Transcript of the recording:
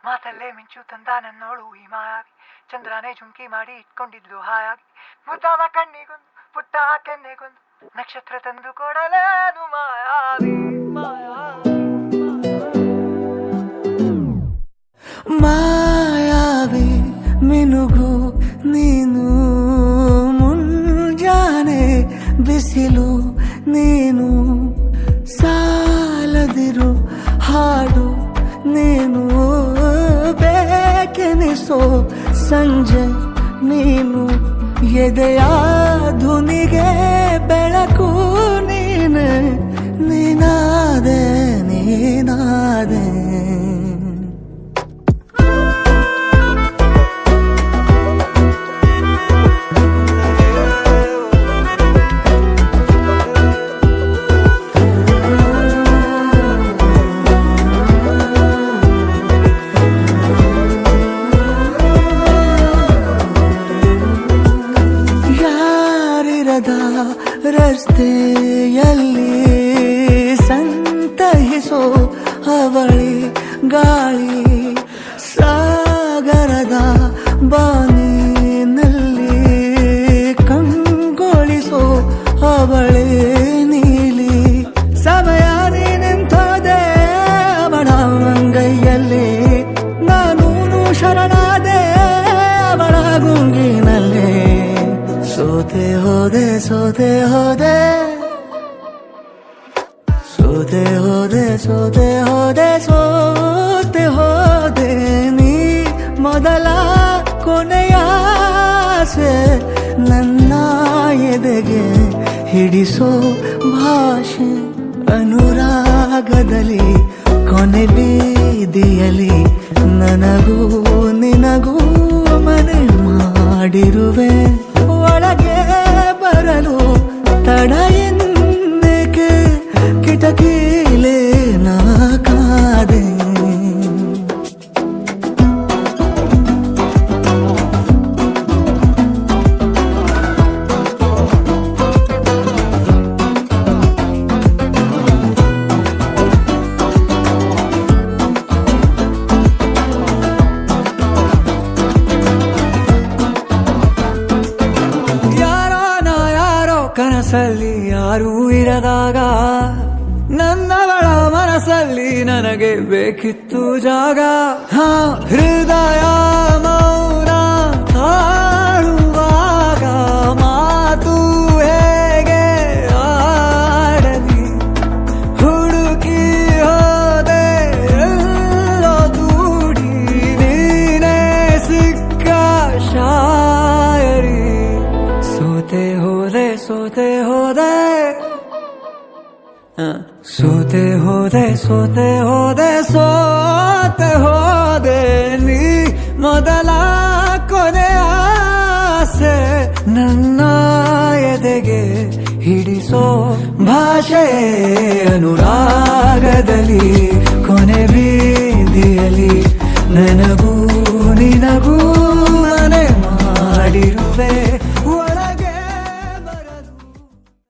ಮಾತಲ್ಲೇ ಮಿಂಚು ತಂದ ನನ್ನೋಳು ಈ ಮಾಯಾವಿ, ಚಂದ್ರನೇ ಜುಂಕಿ ಮಾಡಿ ಇಟ್ಕೊಂಡಿದ್ಲು ಹಾಯಾಗಿ, ಮುದ್ದಾದ ಕಣ್ಣಿಗೊಂದು ಪುಟ್ಟ ಕೆನ್ನೆಗೊಂದು ನಕ್ಷತ್ರ ತಂದು ಕೊಡಲೇನು ಮಾಯಾವಿ ಮಾಯಾವಿ ಮಿನುಗು ನೀನು, ಮುಂಜಾನೆ ಬಿಸಿಲು ನೀನು, ಸಾಲದಿರು ಹಾಡು ನೀನು, ಬೇಕೆನಿಸೋ ಸಂಜೆ ನೀನು, ಎದೆಯ ಧುನಿಗೆ ಬೆಳಕು ನೀನು, ನೀನಾದೆ ನೀನಾದೆ. ರಸ್ತೆಯಲ್ಲಿ ಸಂತಹಿಸೋ ಅವಳಿ ಗಾಳಿ, ಸಾಗರದ ಬಾನಿನಲ್ಲಿ ಕಂಗೊಳಿಸೋ ಅವಳಿ ನೀಲಿ, ಸಮಯ ನಿಂತೋದೆ ಅವಳ ಅಂಗೈಯಲ್ಲಿ, ನಾನು ಶರಣಾದೆ ಅವಳ ಗುಂಗಿನಲ್ಲಿ, ಸೋತೆ ಹೋದೆ ಸೋತೆ ಹೋದೆ ಸೋತೆ ಹೋದೆ ಸೋತೆ ಹೋದೆ ಸೋತೆ ಹೋದೆ, ನೀ ಮೊದಲ ಕೊನೆಯ ಆಸೆ ನನ್ನ ಎದೆಗೆ ಹಿಡಿಸೋ ಭಾಷೆ, ಅನುರಾಗದಲ್ಲಿ ಕೊನೆ ಬೀದಿಯಲ್ಲಿ ನನಗೂ ನಿನಗೂ ಮನೆ ಮಾಡಿರುವೆ, ಒಳಗೆ ಬರಲು ತಡ ಎನ್ನಕ್ಕೆ ಕಿಟಕಿಲೇ ನಾ ಕಾದೆ. ಕನಸಲ್ಲಿ ಯಾರೂ ಇರದಾಗ ನನ್ನವಳ ಮನಸ್ಸಲ್ಲಿ ನನಗೆ ಬೇಕಿತ್ತು ಜಾಗ, ಹೃದಯ ಮೌನ ತಾಳುವಾಗ ಮಾತು ಹೇಗೆ ಆಡಲಿ, ಹುಡುಕಿ ಹೋದೆ ಎಲ್ಲೋ ದೂಡಿ ನೀನೇ ಸಿಕ್ಕ ಶಾಯರಿ, ಸೋತೆ ಹೋದೆ ಸೋತೆ ಹೋದೆ ಸೋತೆ ಹೋದೆ ಸೋತೆ ಹೋದೆ ಸೋತೆ ಹೋದೆ, ನೀ ಮೊದಲ ಕೊನೆ ಆಸೆ ನನ್ನ ಎದೆಗೆ ಹಿಡಿಸೋ ಭಾಷೆ, ಅನುರಾಗದಲ್ಲಿ